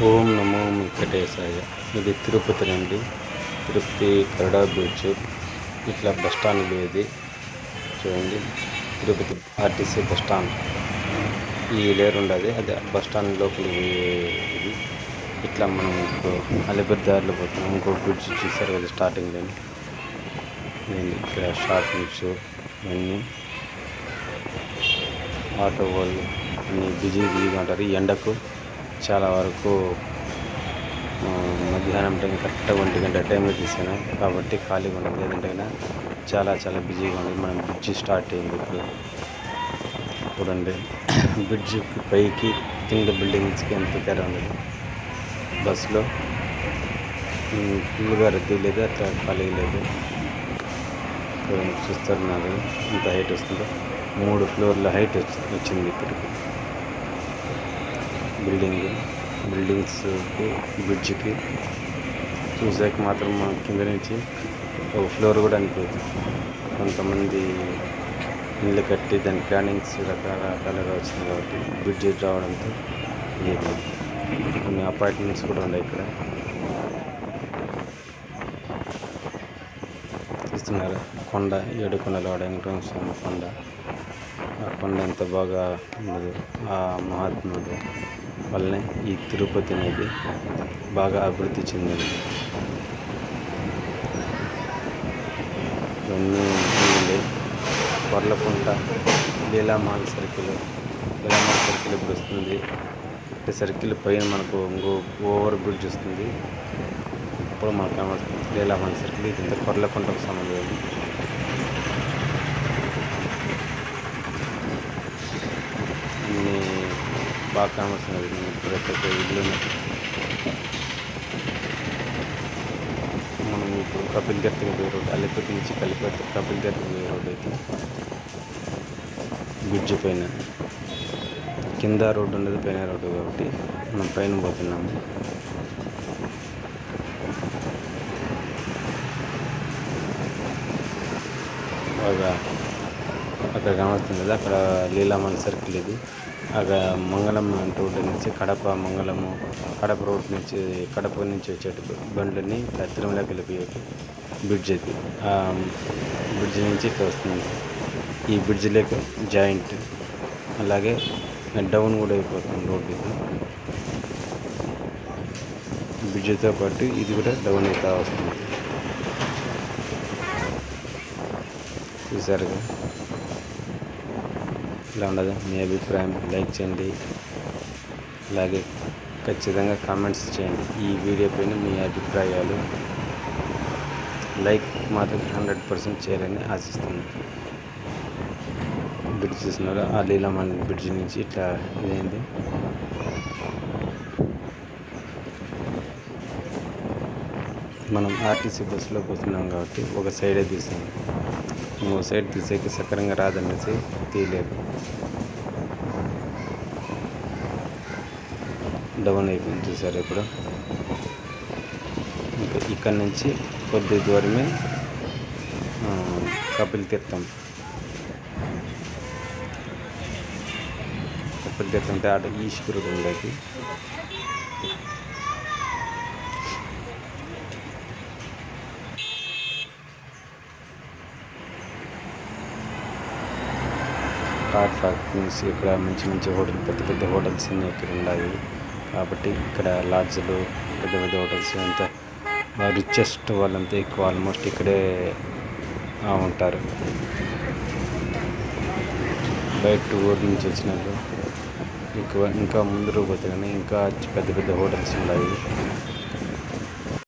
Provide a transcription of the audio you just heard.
ఓం నమో వెంకటేశాయ. ఇది తిరుపతి నుండి తిరుపతి కరడా బ్రిడ్జ్. ఇట్లా బస్ స్టాండ్ ఇది చూడండి. తిరుపతి ఆర్టీసీ బస్ స్టాండ్ ఈ లేరు ఉండదు, అదే బస్ స్టాండ్ లోపల ఇది. ఇట్లా మనం ఇప్పుడు అలిపిరి దారిలో పోతున్నాం. ఇంకో బ్రిడ్జ్ చూసారు కదా స్టార్టింగ్లో. ఇక్కడ షాపింగ్స్ ఇవన్నీ ఆటో వాళ్ళు అన్నీ బిజీగా ఉంటారు. ఈ ఎండకు చాలా వరకు మధ్యాహ్నం టైం కరెక్ట్గా 1 గంట టైంలో తీసాను కాబట్టి ఖాళీగా ఉండదు. లేదంటే చాలా బిజీగా ఉంది. మనం బ్రిడ్జ్ స్టార్ట్ అయింది ఇప్పుడు చూడండి. బ్రిడ్జ్ పైకి కింద బిల్డింగ్స్కి ఎంత తేడా ఉండదు. బస్సులో ఫుల్గా రద్దీ లేదు, అట్లా ఖాళీ లేదు. చూస్తున్నారు ఎంత హైట్ వస్తుందో. 3 ఫ్లోర్ల హైట్ వచ్చింది ఇప్పటికి బిల్డింగ్స్కి బ్రిడ్జ్కి. చూసాక మాత్రం కింద నుంచి ఒక ఫ్లోర్ కూడా అనిపోతుంది. కొంతమంది ఇల్లు కట్టి దాని ప్లానింగ్స్ రకరకాలుగా వచ్చింది కాబట్టి బ్రిడ్జ్ రావడంతో లేదు. కొన్ని అపార్ట్మెంట్స్ కూడా ఉన్నాయి ఇక్కడ. చూస్తున్నారు కొండ, 7 కొండలు వెంకటేశ్వర స్వామి కొండ. ఆ కొండ ఎంత బాగా ఉన్నది. ఆ మహాత్ముడు వల్లనే ఈ తిరుపతి అనేది బాగా అభివృద్ధి చెందింది. ఇవన్నీ కొర్లకుంట లీలామాల్ సర్కిల్ ఇప్పుడు వస్తుంది. అంటే సర్కిల్ పైన మనకు ఇంకో ఓవర్ బ్రిడ్జ్ వస్తుంది. అప్పుడు మనకు కనబడుతుంది లీలామాల్ సర్కిల్. ఇది ఇంత కొర్లకుంటకు సంబంధించి అన్నీ బాగా కనబడుతున్నది. ప్రతి ఒక్క ఇల్లు మనం ఇప్పుడు కపిల్ తీర్థకి పోయే రోడ్డు, అలిపిరి నుంచి కపిల్ తీర్థకి పోయే రోడ్డు అయితే బ్రిడ్జ్ పైన కింద రోడ్డు ఉండదు, పైన రోడ్డు కాబట్టి మనం పైన పోతున్నాము. బాగా అక్కడ కనబడుతుంది కదా, అక్కడ లీలామాల్ సర్కిల్ ఇది. అక్కడ మంగళం రోడ్ నుంచి కడప రోడ్ నుంచి కడప నుంచి వచ్చేటి బండ్లని తిరుమలకి వెళ్ళిపోయేది బ్రిడ్జ్ అది. ఆ బ్రిడ్జ్ నుంచి ఇట్లా వస్తుంది. ఈ బ్రిడ్జ్ లేక జాయింట్ అలాగే డౌన్ కూడా అయిపోతుంది రోడ్డు. ఇది బ్రిడ్జ్తో పాటు ఇది కూడా డౌన్ అవుతా వస్తుంది. చూసారుగా ఇలా ఉండదు. మీ అభిప్రాయం లైక్ చేయండి, అలాగే ఖచ్చితంగా కామెంట్స్ చేయండి. ఈ వీడియో పైన మీ అభిప్రాయాలు లైక్ మాత్రం 100% చేయాలని ఆశిస్తున్నాను. బ్రిడ్జ్ చూస్తున్నారు, ఆ లీలామాల్ బ్రిడ్జ్ నుంచి ఇట్లా ఇదైంది. మనం ఆర్టీసీ బస్సులో పోతున్నాం కాబట్టి ఒక సైడే తీసాం. ఇంకో సైడ్ తీసేకి సక్రంగా రాదనేసి తీయలేదు. డౌన్ అయిపోయింది చూసారు. ఇప్పుడు ఇంకా ఇక్కడ నుంచి కొద్ది దూరమే కపిల్ తీర్థం అంటే ఆడ ఈశ్వరుడు ఉండేది. కార్ పార్కింగ్స్ ఇక్కడ మంచి పెద్ద హోటల్స్ అన్నీ ఇక్కడ ఉన్నాయి కాబట్టి ఇక్కడ లాడ్జ్లు పెద్ద హోటల్స్ అంతా రిచెస్ట్ వాళ్ళంతా ఎక్కువ ఆల్మోస్ట్ ఇక్కడే ఉంటారు. బయట ఊరు నుంచి వచ్చినప్పుడు ఇంకా ముందు పోతే కానీ ఇంకా పెద్ద హోటల్స్ ఉన్నాయి.